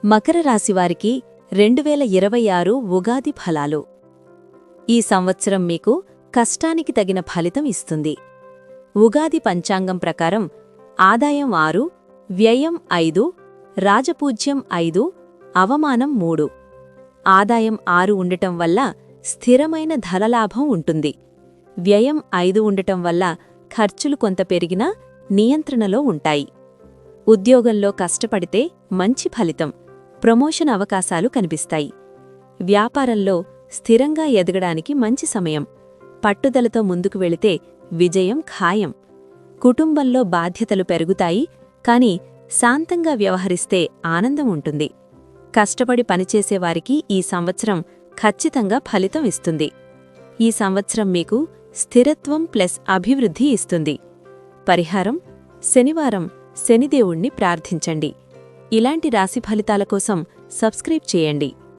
మకర రాశివారికి 2026 ఉగాది ఫలాలు. ఈ సంవత్సరం మీకు కష్టానికి తగిన ఫలితం ఇస్తుంది. ఉగాది పంచాంగం ప్రకారం ఆదాయం 6, వ్యయం 5, రాజపూజ్యం 5, అవమానం 3. ఆదాయం 6 ఉండటం వల్ల స్థిరమైన ధనలాభం ఉంటుంది. వ్యయం 5 ఉండటం వల్ల ఖర్చులు కొంత పెరిగినా నియంత్రణలో ఉంటాయి. ఉద్యోగంలో కష్టపడితే మంచి ఫలితం, ప్రమోషన్ అవకాశాలు కనిపిస్తాయి. వ్యాపారంలో స్థిరంగా ఎదగడానికి మంచి సమయం, పట్టుదలతో ముందుకు వెళితే విజయం ఖాయం. కుటుంబంలో బాధ్యతలు పెరుగుతాయి, కానీ శాంతంగా వ్యవహరిస్తే ఆనందం ఉంటుంది. కష్టపడి పనిచేసేవారికి ఈ సంవత్సరం ఖచ్చితంగా ఫలితం ఇస్తుంది. ఈ సంవత్సరం మీకు స్థిరత్వం ప్లస్ అభివృద్ధి ఇస్తుంది. పరిహారం: శనివారం శనిదేవుణ్ణి ప్రార్థించండి. ఇలాంటి రాశి ఫలితాల కోసం సబ్స్క్రైబ్ చేయండి.